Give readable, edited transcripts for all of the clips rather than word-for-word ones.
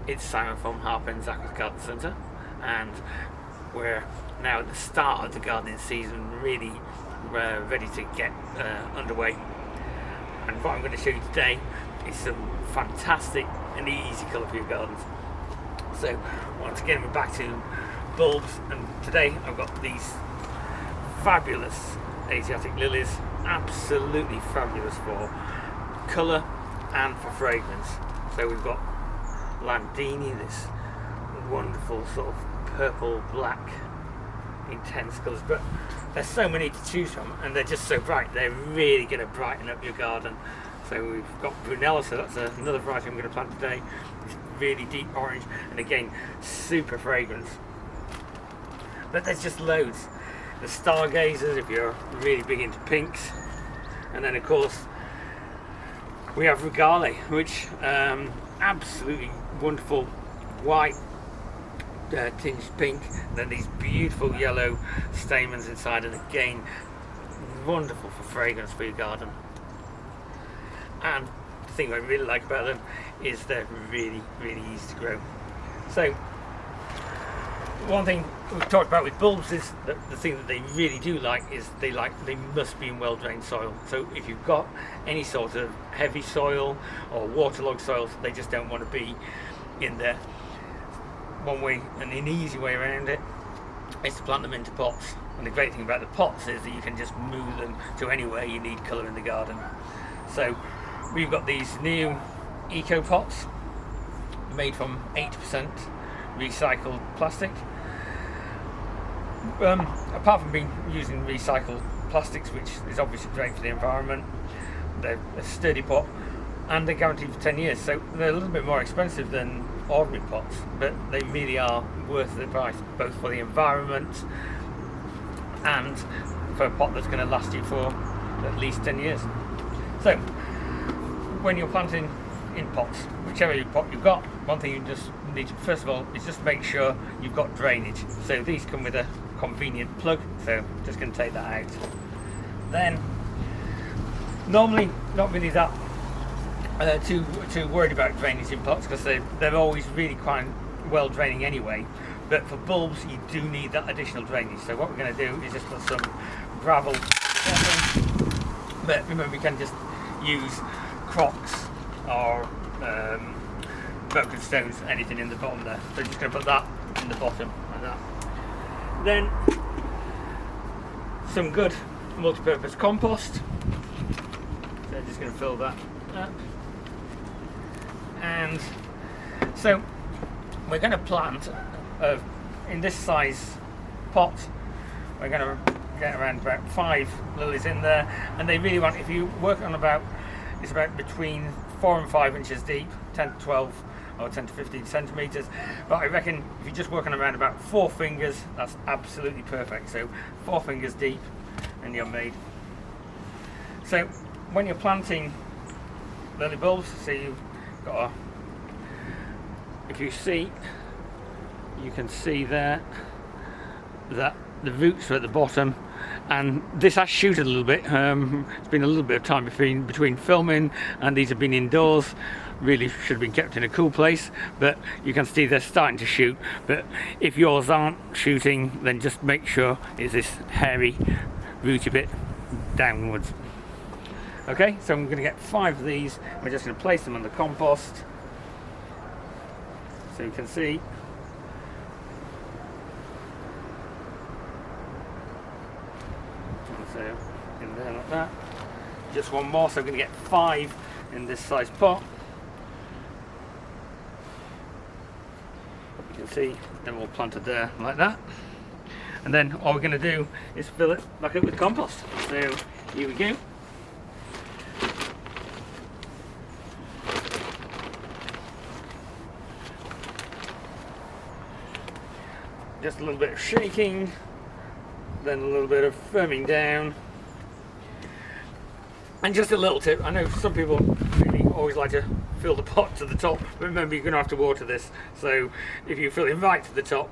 It's Simon from Harpen's Aqua Garden Centre, and we're now at the start of the gardening season, really ready to get underway. And what I'm going to show you today is some fantastic and easy colour for your gardens. So once again, we're back to bulbs, and today I've got these fabulous Asiatic lilies, absolutely fabulous for colour and for fragrance. So we've got landini, this wonderful sort of purple black intense colours, but there's so many to choose from and they're just so bright, they're really going to brighten up your garden. So we've got brunella, so that's another variety I'm going to plant today. It's really deep orange and again super fragrance, but there's just loads. The stargazers if you're really big into pinks, and then of course we have regale, which absolutely wonderful white tinged pink, and then these beautiful yellow stamens inside, and again wonderful for fragrance for your garden. And the thing I really like about them is they're really easy to grow. So one thing we've talked about with bulbs is that the thing that they really do like is they must be in well drained soil. So if you've got any sort of heavy soil or waterlogged soils, they just don't want to be in there. One way and an easy way around it is to plant them into pots, and the great thing about the pots is that you can just move them to anywhere you need colour in the garden. So we've got these new eco pots made from 8% recycled plastic. Apart from using recycled plastics, which is obviously great for the environment, they're a sturdy pot and they're guaranteed for 10 years, so they're a little bit more expensive than ordinary pots, but they really are worth the price, both for the environment and for a pot that's going to last you for at least 10 years. So when you're planting in pots, whichever pot you've got, one thing you just need to first of all is just make sure you've got drainage. So these come with a convenient plug, so just going to take that out. Then normally not really that too worried about drainage in pots, because they're always really quite well draining anyway, but for bulbs you do need that additional drainage. So what we're going to do is just put some gravel bottom, but remember you can just use crocks or broken stones, anything in the bottom there. So just going to put that in the bottom like that. Then some good multi-purpose compost, so just going to fill that up. And so we're going to plant in this size pot, we're going to get around about 5 lilies in there, and they really want, if you work on it's about between 4 and 5 inches deep, 10 to 12 or 10 to 15 centimeters, but I reckon if you just work on around about 4 fingers, that's absolutely perfect. So 4 fingers deep and you're made. So when you're planting lily bulbs, so you've got if you see, you can see there that the roots are at the bottom, and this has shooted a little bit. It's been a little bit of time between filming, and these have been indoors. Really should have been kept in a cool place, but you can see they're starting to shoot. But if yours aren't shooting, then just make sure it's this hairy rooty bit downwards. Okay, so I'm going to get 5 of these. We're just going to place them on the compost, so you can see. So in there like that. Just one more, so I'm going to get 5 in this size pot. You can see they're all planted there like that. And then all we're going to do is fill it back up with compost. So here we go. Just a little bit of shaking, then a little bit of firming down, and just a little tip. I know some people really always like to fill the pot to the top, but remember you're going to have to water this, so if you fill it right to the top,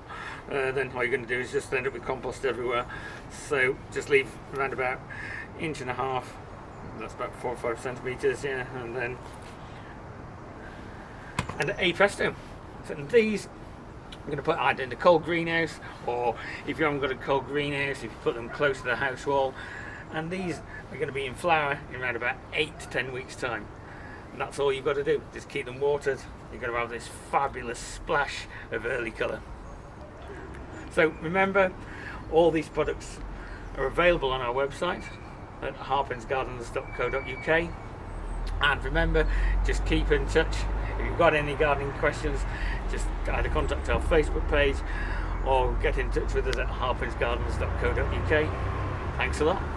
then all you're going to do is just end up with compost everywhere. So just leave around about 1.5 inches, that's about 4 or 5 centimeters, yeah, and a presto. So these I'm going to put either in the cold greenhouse, or if you haven't got a cold greenhouse, if you put them close to the house wall. And these are going to be in flower in around about 8 to 10 weeks time. And that's all you've got to do, just keep them watered. You're going to have this fabulous splash of early colour. So remember, all these products are available on our website at harpinsgardens.co.uk. And remember, just keep in touch. If you've got any gardening questions, just either contact our Facebook page or get in touch with us at harpinsgardens.co.uk. Thanks a lot.